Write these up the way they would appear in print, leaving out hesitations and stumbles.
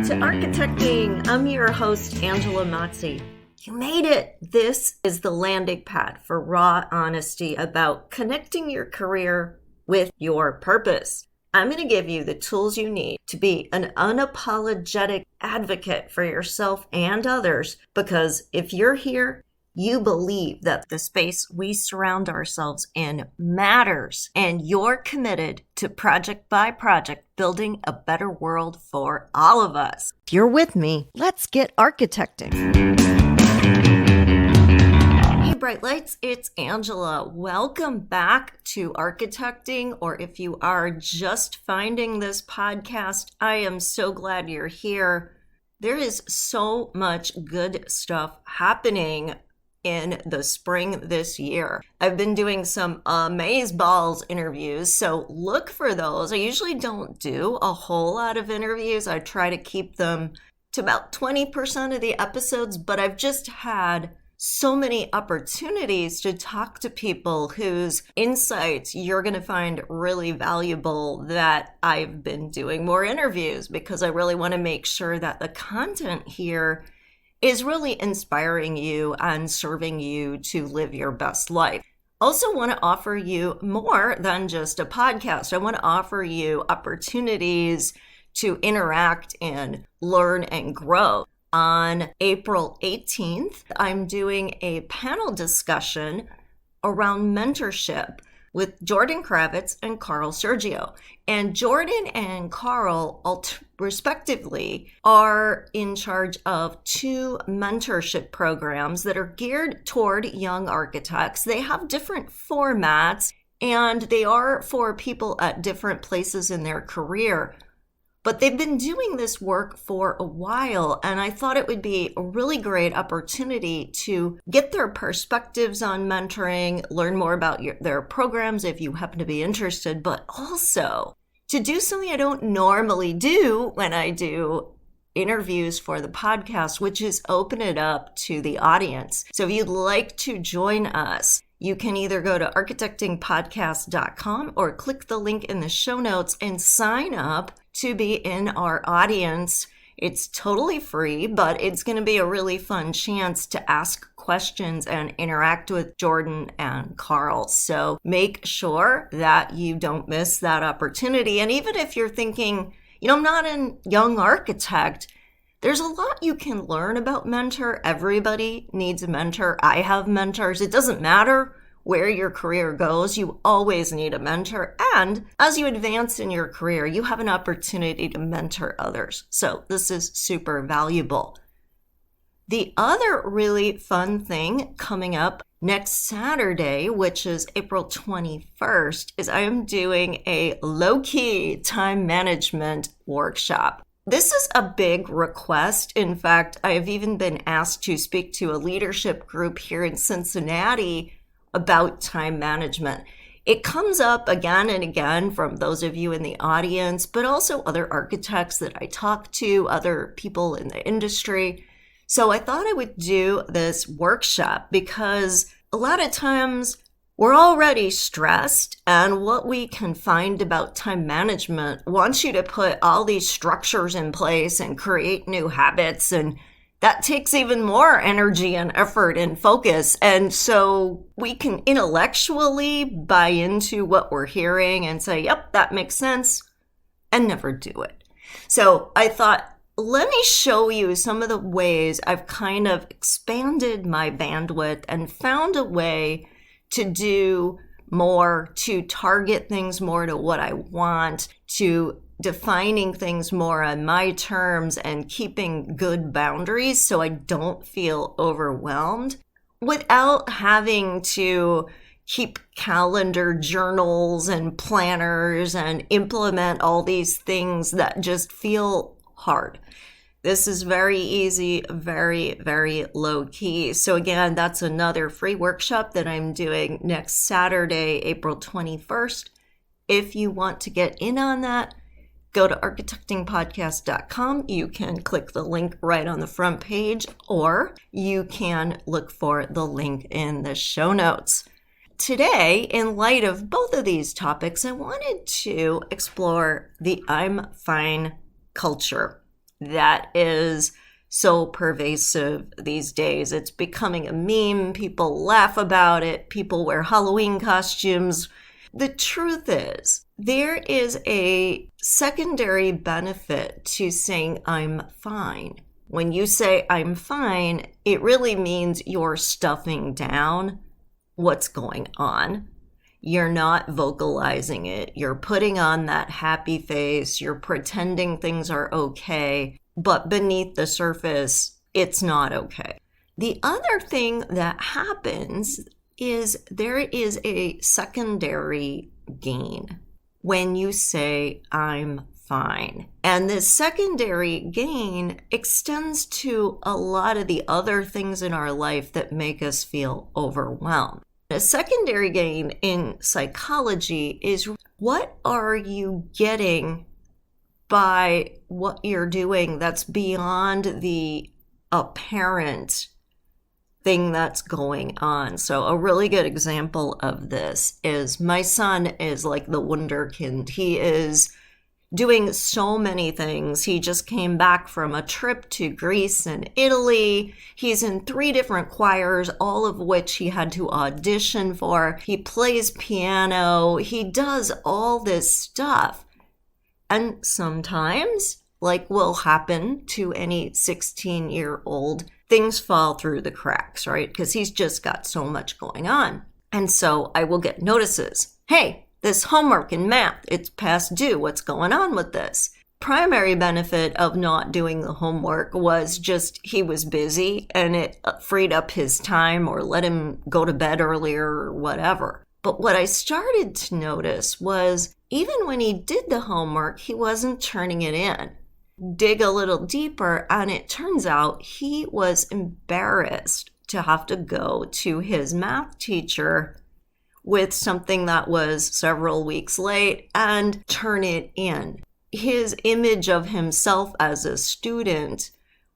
to Architecting. I'm your host, Angela Mazzi. You made it. This is the landing pad for raw honesty about connecting your career with your purpose. I'm going to give you the tools you need to be an unapologetic advocate for yourself and others, because if you're here, you believe that the space we surround ourselves in matters, and you're committed to project by project building a better world for all of us. If you're with me, let's get architecting. Hey, Bright Lights, it's Angela. Welcome back to Architecting, or if you are just finding this podcast, I am so glad you're here. There is so much good stuff happening in the spring this year. I've been doing some amazeballs interviews, so look for those. I usually don't do a whole lot of interviews. I try to keep them to about 20% of the episodes, but I've just had so many opportunities to talk to people whose insights you're going to find really valuable that I've been doing more interviews because I really want to make sure that the content here is really inspiring you and serving you to live your best life. Also want to offer you more than just a podcast. I want to offer you opportunities to interact and learn and grow. On April 18th, I'm doing a panel discussion around mentorship with Jordan Kravitz and Carl Sergio. And Jordan and Carl, respectively, are in charge of two mentorship programs that are geared toward young architects. They have different formats, and they are for people at different places in their career. But they've been doing this work for a while, and I thought it would be a really great opportunity to get their perspectives on mentoring, learn more about their programs if you happen to be interested, but also to do something I don't normally do when I do interviews for the podcast, which is open it up to the audience. So if you'd like to join us, you can either go to architectingpodcast.com or click the link in the show notes and sign up to be in our audience. It's totally free, but it's going to be a really fun chance to ask questions and interact with Jordan and Carl. So make sure that you don't miss that opportunity. And even if you're thinking, I'm not a young architect, there's a lot you can learn about mentor. Everybody needs a mentor. I have mentors. It doesn't matter where your career goes, you always need a mentor. And as you advance in your career, you have an opportunity to mentor others. So this is super valuable. The other really fun thing coming up next Saturday, which is April 21st, is I am doing a low-key time management workshop. This is a big request. In fact, I have even been asked to speak to a leadership group here in Cincinnati about time management. It comes up again and again from those of you in the audience, but also other architects that I talk to, other people in the industry. So I thought I would do this workshop because a lot of times we're already stressed, and what we can find about time management wants you to put all these structures in place and create new habits, and that takes even more energy and effort and focus. And so we can intellectually buy into what we're hearing and say, yep, that makes sense, and never do it. So I thought, let me show you some of the ways I've kind of expanded my bandwidth and found a way to do more, to target things more to what I want, to defining things more on my terms and keeping good boundaries so I don't feel overwhelmed without having to keep calendar journals and planners and implement all these things that just feel hard. This is very easy, very, very low key. So again, that's another free workshop that I'm doing next Saturday, April 21st. If you want to get in on that, go to architectingpodcast.com. You can click the link right on the front page, or you can look for the link in the show notes. Today, in light of both of these topics, I wanted to explore the I'm fine culture. that is so pervasive these days. It's becoming a meme. People laugh about it. People wear Halloween costumes. The truth is, there is a secondary benefit to saying, I'm fine. When you say, I'm fine, it really means you're stuffing down what's going on. You're not vocalizing it. You're putting on that happy face. You're pretending things are okay. But beneath the surface, it's not okay. The other thing that happens is there is a secondary gain when you say, I'm fine. And this secondary gain extends to a lot of the other things in our life that make us feel overwhelmed. A secondary gain in psychology is, what are you getting by what you're doing that's beyond the apparent thing that's going on? So a really good example of this is my son is like the wunderkind. He is doing so many things. He just came back from a trip to Greece and Italy. He's in 3 different choirs, all of which he had to audition for. He plays piano. He does all this stuff. And sometimes, like will happen to any 16-year-old, things fall through the cracks, right? Because he's just got so much going on. And so I will get notices. Hey, this homework in math, it's past due. What's going on with this? Primary benefit of not doing the homework was just he was busy and it freed up his time or let him go to bed earlier or whatever. But what I started to notice was even when he did the homework, he wasn't turning it in. Dig a little deeper, and it turns out he was embarrassed to have to go to his math teacher with something that was several weeks late and turn it in. His image of himself as a student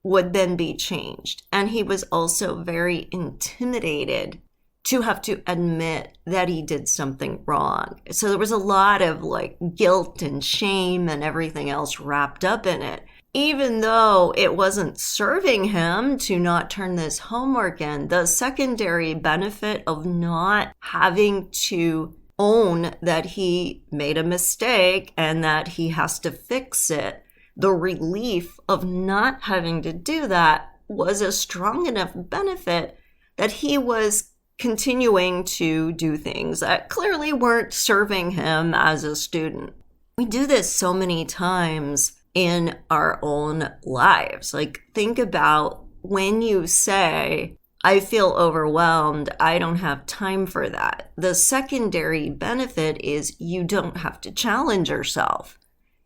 would then be changed. And he was also very intimidated to have to admit that he did something wrong. So there was a lot of like guilt and shame and everything else wrapped up in it. Even though it wasn't serving him to not turn this homework in, the secondary benefit of not having to own that he made a mistake and that he has to fix it, the relief of not having to do that was a strong enough benefit that he was continuing to do things that clearly weren't serving him as a student. We do this so many times in our own lives. Like, think about when you say, I feel overwhelmed, I don't have time for that. The secondary benefit is you don't have to challenge yourself.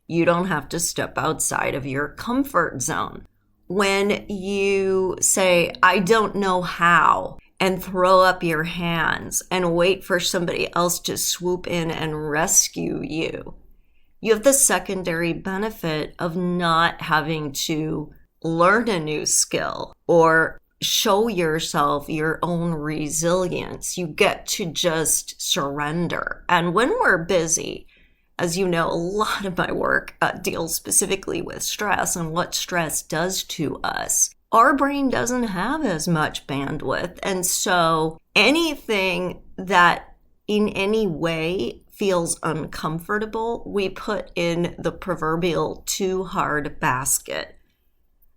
You don't have to step outside of your comfort zone. When you say, I don't know how, and throw up your hands and wait for somebody else to swoop in and rescue you, you have the secondary benefit of not having to learn a new skill or show yourself your own resilience. You get to just surrender. And when we're busy, as you know, a lot of my work deals specifically with stress and what stress does to us. Our brain doesn't have as much bandwidth. And so anything that in any way feels uncomfortable, we put in the proverbial too hard basket.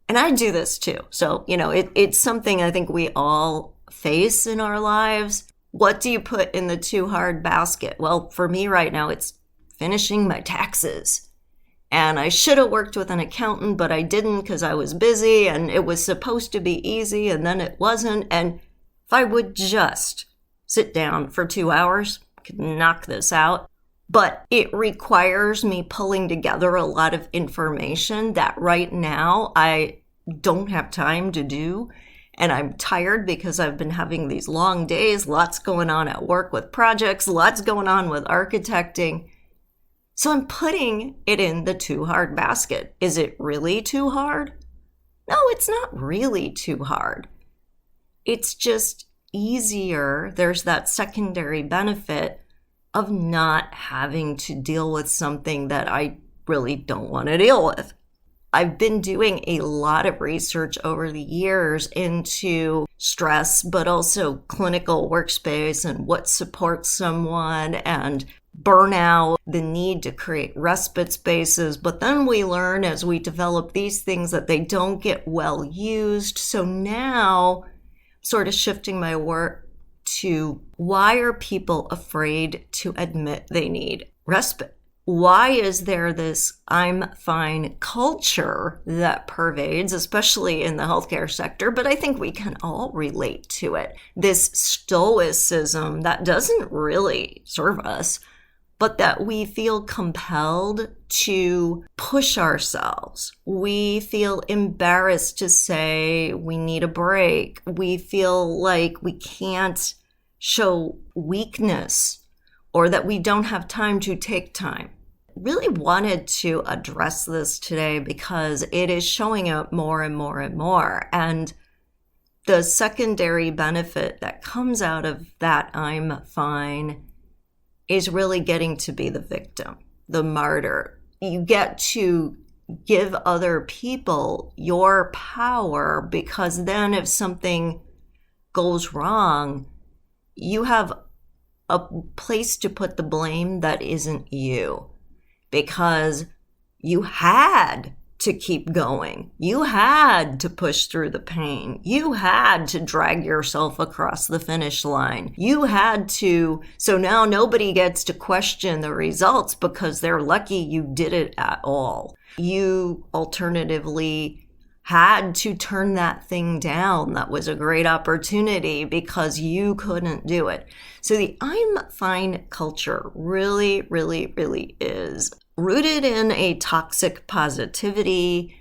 And I do this too. So, it's something I think we all face in our lives. What do you put in the too hard basket? Well, for me right now, it's finishing my taxes. And I should have worked with an accountant, but I didn't because I was busy and it was supposed to be easy and then it wasn't. And if I would just sit down for 2 hours, I could knock this out. But it requires me pulling together a lot of information that right now I don't have time to do. And I'm tired because I've been having these long days, lots going on at work with projects, lots going on with architecting. So I'm putting it in the too hard basket. Is it really too hard? No, it's not really too hard. It's just easier. There's that secondary benefit of not having to deal with something that I really don't want to deal with. I've been doing a lot of research over the years into stress, but also clinical workspace and what supports someone and burnout, the need to create respite spaces. But then we learn as we develop these things that they don't get well used. So now, sort of shifting my work to why are people afraid to admit they need respite? Why is there this I'm fine culture that pervades, especially in the healthcare sector, but I think we can all relate to it. This stoicism that doesn't really serve us, but that we feel compelled to push ourselves. We feel embarrassed to say we need a break. We feel like we can't show weakness or that we don't have time to take time. Really wanted to address this today because it is showing up more and more and more. And the secondary benefit that comes out of that I'm fine is really getting to be the victim, the martyr. You get to give other people your power because then if something goes wrong, you have a place to put the blame that isn't you because you had to keep going. You had to push through the pain. You had to drag yourself across the finish line. You had to, so now nobody gets to question the results because they're lucky you did it at all. You alternatively had to turn that thing down. That was a great opportunity because you couldn't do it. So the I'm fine culture really, really, really is rooted in a toxic positivity.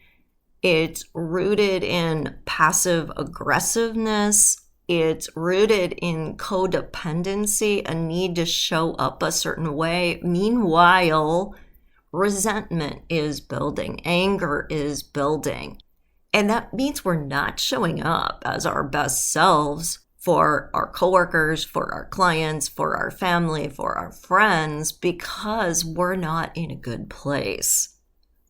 It's rooted in passive aggressiveness. It's rooted in codependency, a need to show up a certain way. Meanwhile, resentment is building, anger is building. And that means we're not showing up as our best selves for our coworkers, for our clients, for our family, for our friends, because we're not in a good place.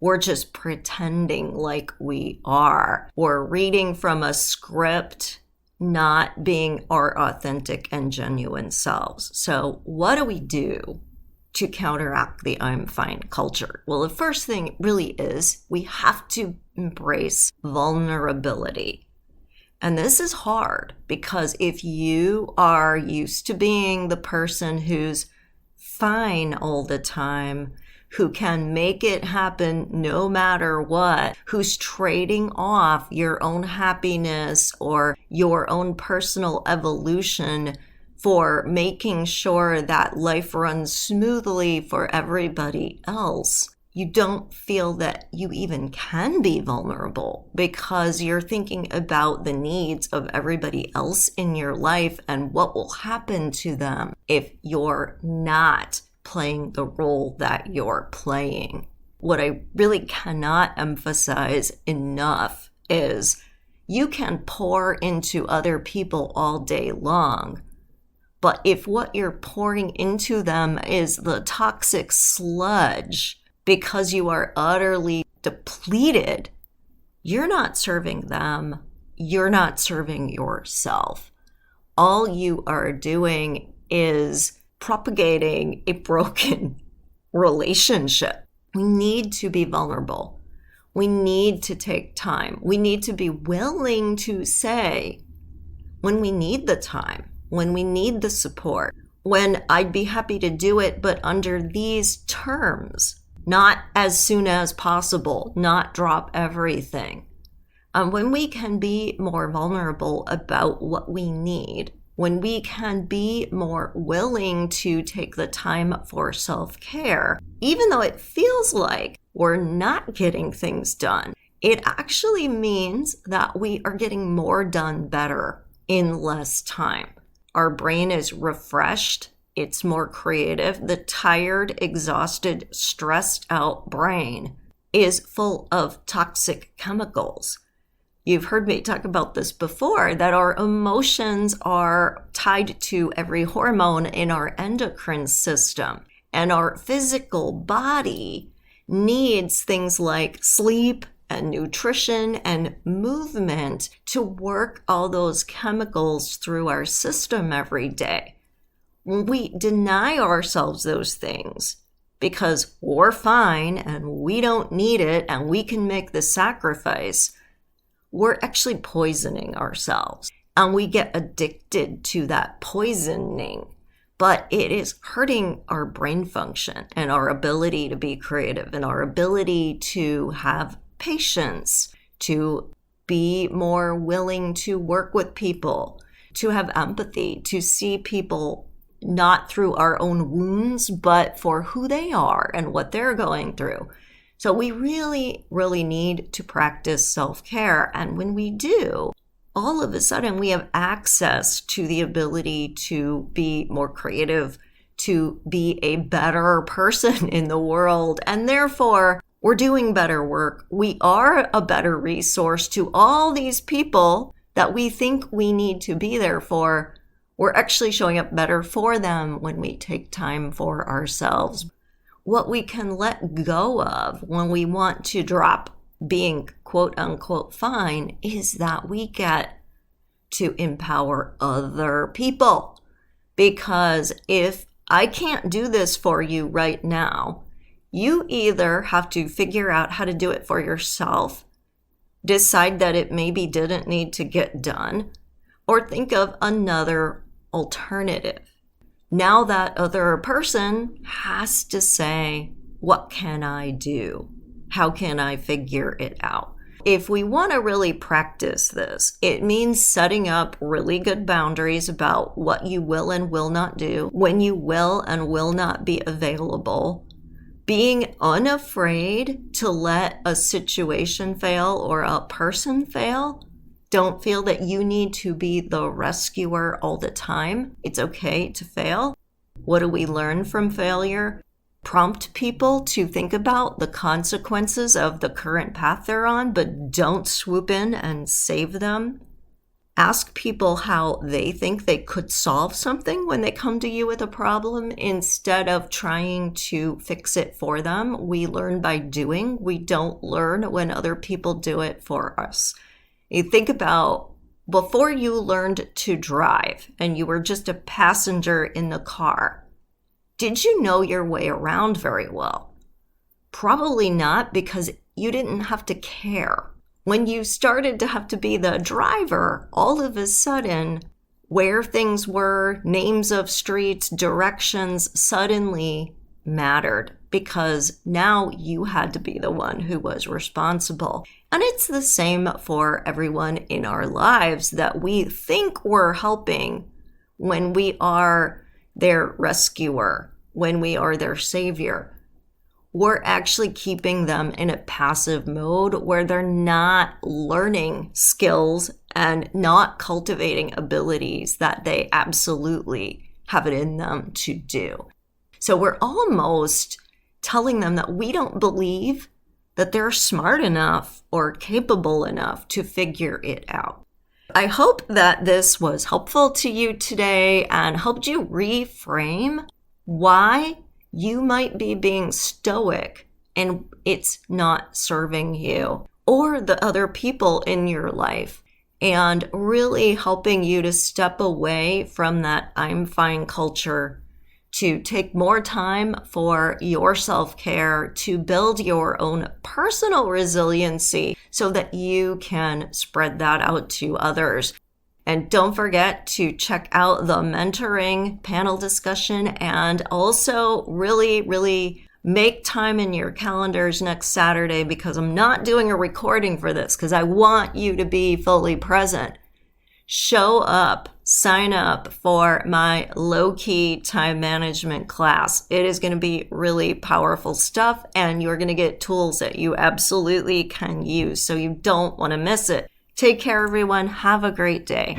We're just pretending like we are. We're reading from a script, not being our authentic and genuine selves. So what do we do to counteract the I'm fine culture? Well, the first thing really is we have to embrace vulnerability. And this is hard because if you are used to being the person who's fine all the time, who can make it happen no matter what, who's trading off your own happiness or your own personal evolution for making sure that life runs smoothly for everybody else, you don't feel that you even can be vulnerable because you're thinking about the needs of everybody else in your life and what will happen to them if you're not playing the role that you're playing. What I really cannot emphasize enough is you can pour into other people all day long, but if what you're pouring into them is the toxic sludge because you are utterly depleted, you're not serving them. You're not serving yourself. All you are doing is propagating a broken relationship. We need to be vulnerable. We need to take time. We need to be willing to say when we need the time, when we need the support, when I'd be happy to do it, but under these terms. Not as soon as possible, not drop everything. When we can be more vulnerable about what we need, when we can be more willing to take the time for self-care, even though it feels like we're not getting things done, it actually means that we are getting more done better in less time. Our brain is refreshed. It's more creative. The tired, exhausted, stressed out brain is full of toxic chemicals. You've heard me talk about this before, that our emotions are tied to every hormone in our endocrine system. And our physical body needs things like sleep and nutrition and movement to work all those chemicals through our system every day. When we deny ourselves those things because we're fine and we don't need it and we can make the sacrifice, we're actually poisoning ourselves. And we get addicted to that poisoning. But it is hurting our brain function and our ability to be creative and our ability to have patience, to be more willing to work with people, to have empathy, to see people not through our own wounds, but for who they are and what they're going through. So we really, really need to practice self-care. And when we do, all of a sudden we have access to the ability to be more creative, to be a better person in the world. And therefore, we're doing better work. We are a better resource to all these people that we think we need to be there for. We're actually showing up better for them when we take time for ourselves. What we can let go of when we want to drop being quote unquote fine is that we get to empower other people. Because if I can't do this for you right now, you either have to figure out how to do it for yourself, decide that it maybe didn't need to get done, or think of another alternative. Now that other person has to say, what can I do? How can I figure it out? If we want to really practice this, it means setting up really good boundaries about what you will and will not do, when you will and will not be available, being unafraid to let a situation fail or a person fail. Don't feel that you need to be the rescuer all the time. It's okay to fail. What do we learn from failure? Prompt people to think about the consequences of the current path they're on, but don't swoop in and save them. Ask people how they think they could solve something when they come to you with a problem instead of trying to fix it for them. We learn by doing. We don't learn when other people do it for us. You think about before you learned to drive and you were just a passenger in the car. Did you know your way around very well? Probably not, because you didn't have to care. When you started to have to be the driver, all of a sudden, where things were, names of streets, directions suddenly mattered, because now you had to be the one who was responsible. And it's the same for everyone in our lives that we think we're helping when we are their rescuer, when we are their savior. We're actually keeping them in a passive mode where they're not learning skills and not cultivating abilities that they absolutely have it in them to do. So we're almost telling them that we don't believe that they're smart enough or capable enough to figure it out. I hope that this was helpful to you today and helped you reframe why you might be being stoic and it's not serving you or the other people in your life, and really helping you to step away from that I'm fine culture, to take more time for your self-care, to build your own personal resiliency so that you can spread that out to others. And don't forget to check out the mentoring panel discussion, and also really make time in your calendars next Saturday, because I'm not doing a recording for this because I want you to be fully present. Show up, sign up for my low-key time management class. It is going to be really powerful stuff, and you're going to get tools that you absolutely can use, so you don't want to miss it. Take care, everyone. Have a great day.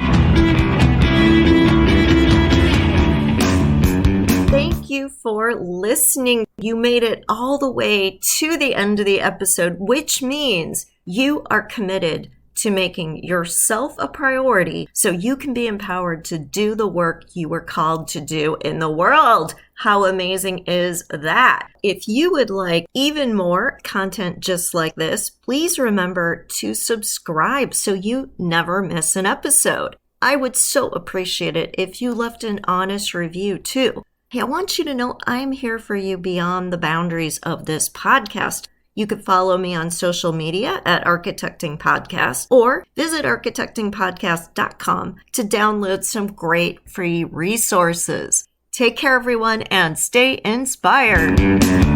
Thank you for listening. You made it all the way to the end of the episode, which means you are committed to making yourself a priority so you can be empowered to do the work you were called to do in the world. How amazing is that? If you would like even more content just like this, please remember to subscribe so you never miss an episode. I would so appreciate it if you left an honest review too. Hey, I want you to know I'm here for you beyond the boundaries of this podcast. You could follow me on social media at Architecting Podcast or visit architectingpodcast.com to download some great free resources. Take care, everyone, and stay inspired.